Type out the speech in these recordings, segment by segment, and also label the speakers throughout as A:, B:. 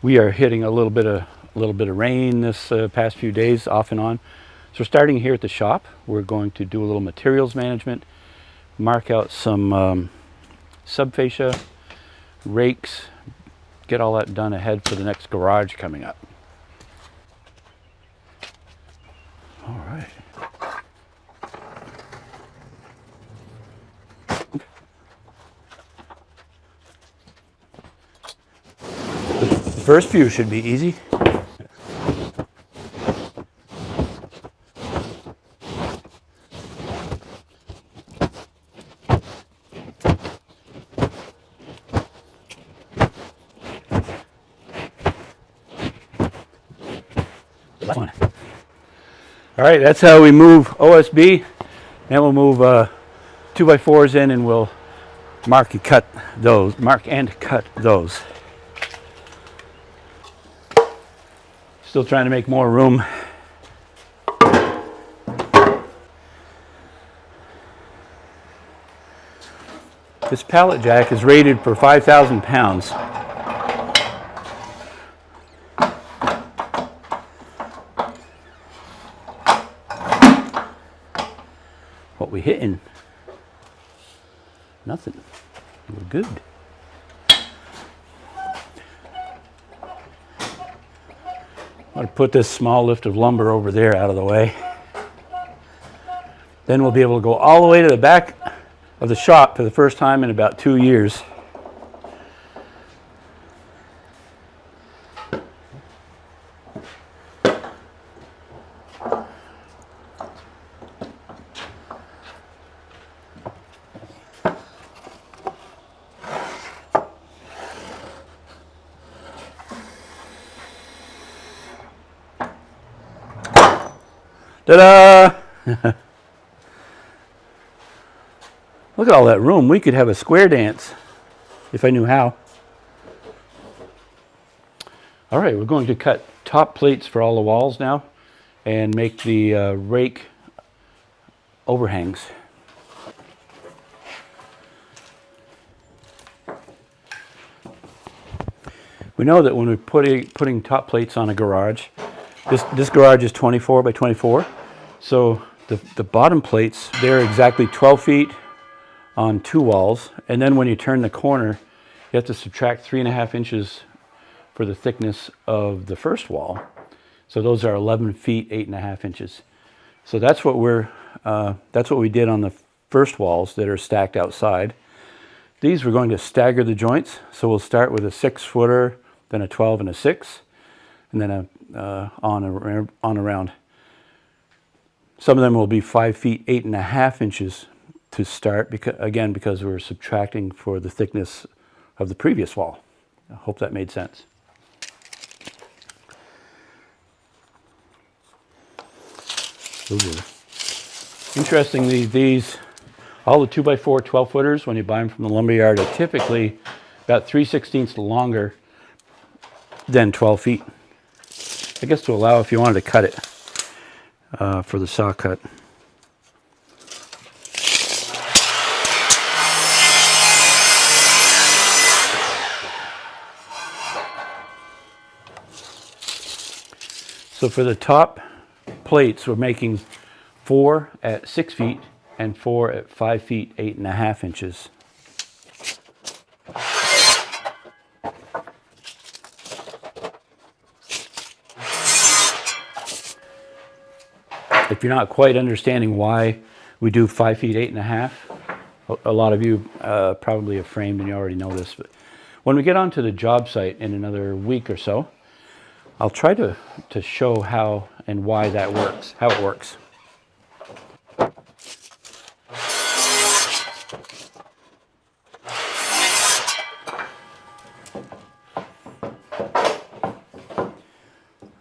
A: We are hitting a little bit of rain this past few days, off and on. So starting here at the shop, we're going to do a little materials management, mark out some subfascia, rakes, get all that done ahead for the next garage coming up. All right. The first few should be easy. One. All right, that's how we move OSB. Then we'll move 2x4s in, and we'll mark and cut those. Still trying to make more room. This pallet jack is rated for 5,000 pounds. What we hitting? Nothing. We're good. I'm going to put this small lift of lumber over there out of the way. Then we'll be able to go all the way to the back of the shop for the first time in about 2 years. Ta-da! Look at all that room. We could have a square dance if I knew how. All right, we're going to cut top plates for all the walls now and make the rake overhangs. We know that when we're putting top plates on a garage, this garage is 24 by 24, so the bottom plates, they're exactly 12 feet on 2 walls, and then when you turn the corner, you have to subtract 3.5 inches for the thickness of the first wall. So those are 11 feet, 8.5 inches. So that's what we did on the first walls that are stacked outside. These we're going to stagger the joints. So we'll start with a 6-footer, then a 12 and a 6, and then on around. Some of them will be 5 feet, 8.5 inches to start, because we're subtracting for the thickness of the previous wall. I hope that made sense. Ooh. Interestingly, all the 2x4 12-footers, when you buy them from the lumberyard, are typically about 3/16 longer than 12 feet. I guess to allow if you wanted to cut it for the saw cut. So for the top plates, we're making 4 at 6 feet and 4 at 5 feet, 8.5 inches. If you're not quite understanding why we do 5 feet, 8.5, a lot of you probably have framed and you already know this, but when we get onto the job site in another week or so, I'll try to show how and why that works, how it works.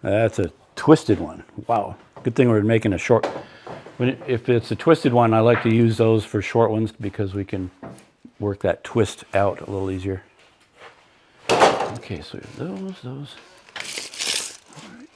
A: That's a twisted one. Wow. Good thing we're making a short. If it's a twisted one, I like to use those for short ones because we can work that twist out a little easier. Okay, so those. All right.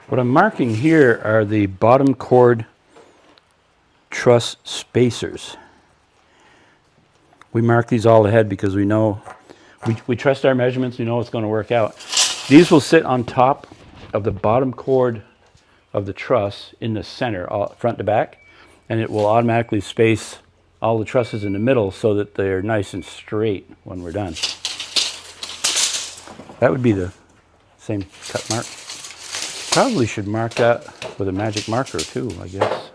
A: What I'm marking here are the bottom chord truss spacers. We mark these all ahead because we know, we trust our measurements, we know it's going to work out. These will sit on top of the bottom chord of the truss in the center, front to back, and it will automatically space all the trusses in the middle so that they're nice and straight when we're done. That would be the same cut mark. Probably should mark that with a magic marker too, I guess.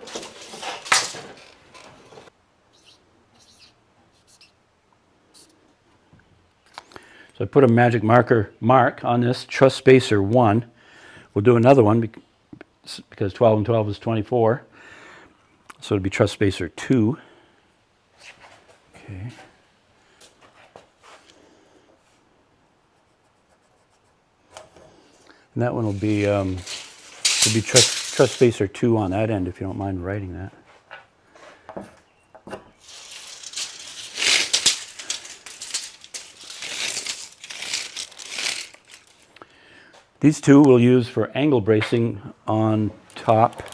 A: So I put a magic mark on this truss spacer 1. We'll do another one because 12 and 12 is 24. So it'll be truss spacer 2. Okay. And that one will be truss spacer 2 on that end, if you don't mind writing that. These two we'll use for angle bracing on top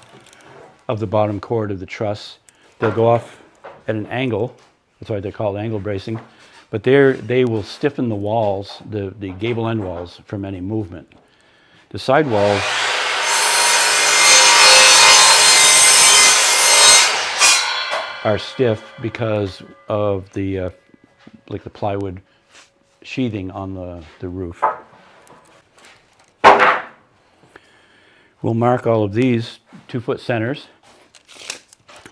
A: of the bottom chord of the truss. They'll go off at an angle, that's why they're called angle bracing, but they will stiffen the walls, the gable end walls, from any movement. The side walls are stiff because of the like the plywood sheathing on the roof. We'll mark all of these 2-foot centers.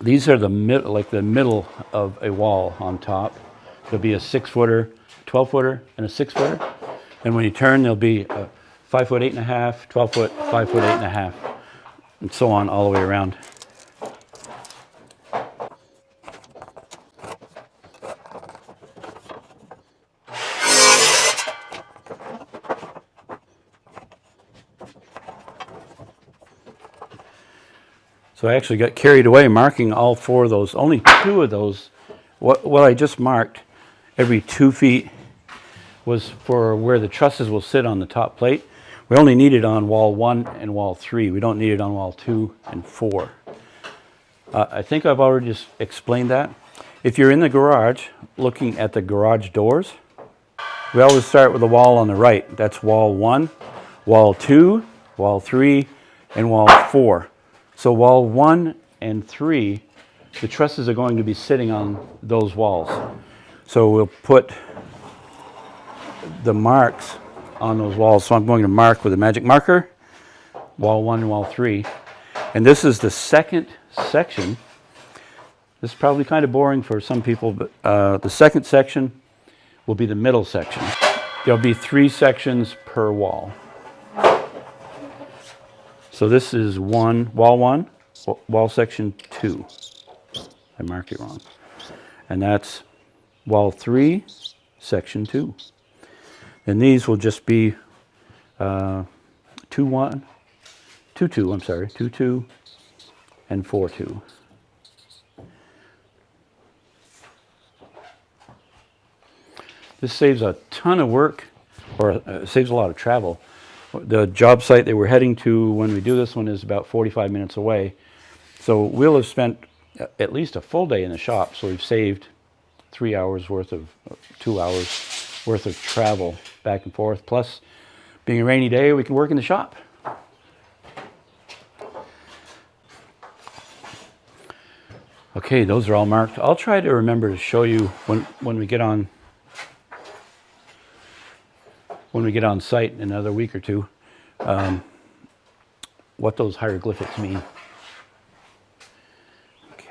A: These are the middle of a wall on top. There'll be a 6-footer, 12-footer, and a 6-footer. And when you turn, there'll be a 5-foot 8.5, 12-foot, 5-foot 8.5, and so on all the way around. So I actually got carried away marking all 4 of those. Only 2 of those, what I just marked, every 2 feet was for where the trusses will sit on the top plate. We only need it on wall 1 and wall 3. We don't need it on wall 2 and 4. I think I've already just explained that. If you're in the garage looking at the garage doors, we always start with the wall on the right. That's wall 1, wall 2, wall 3, and wall 4. So wall 1 and 3, the trusses are going to be sitting on those walls. So we'll put the marks on those walls. So I'm going to mark with a magic marker, wall 1 and wall 3. And this is the second section. This is probably kind of boring for some people, but the second section will be the middle section. There'll be 3 sections per wall. So this is wall 1, wall section 2. I marked it wrong. And that's wall 3, section 2. And these will just be 2, 2, 2, and 4, 2. This saves a ton of work, or saves a lot of travel. The job site that we're heading to when we do this one is about 45 minutes away. So we'll have spent at least a full day in the shop. So we've saved 2 hours worth of travel back and forth. Plus, being a rainy day, we can work in the shop. Okay, those are all marked. I'll try to remember to show you when we get on site in another week or two, what those hieroglyphics mean. Okay.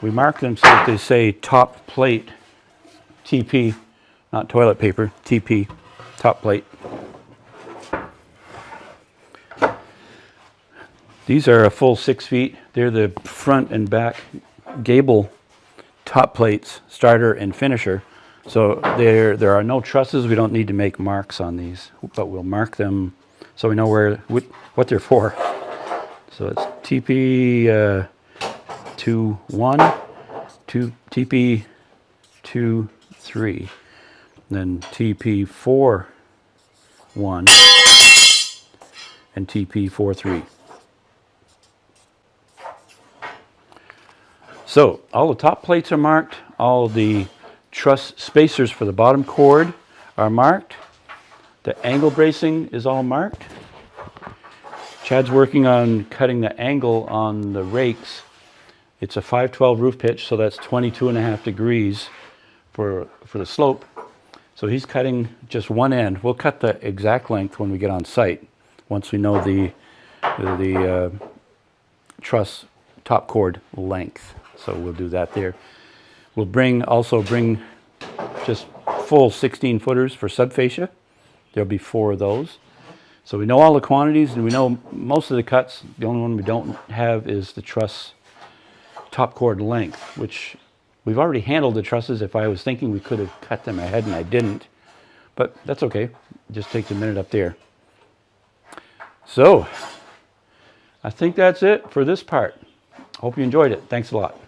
A: We mark them so that they say top plate, TP, not toilet paper, TP, top plate. These are a full 6 feet. They're the front and back gable top plates, starter and finisher. So there are no trusses. We don't need to make marks on these, but we'll mark them so we know what they're for. So it's TP 2-1, TP 2-2, TP3, then TP4 1, and TP4 3. So all the top plates are marked, all the truss spacers for the bottom cord are marked, the angle bracing is all marked. Chad's working on cutting the angle on the rakes. It's a 512 roof pitch, so that's 22.5 degrees for the slope. So he's cutting just one end. We'll cut the exact length when we get on site, once we know the truss top cord length. So we'll do that there. We'll also bring just full 16 footers for subfascia. There'll be 4 of those. So we know all the quantities and we know most of the cuts. The only one we don't have is the truss top cord length, which we've already handled the trusses. If I was thinking we could have cut them ahead and I didn't, but that's okay. It just takes a minute up there. So I think that's it for this part. Hope you enjoyed it. Thanks a lot.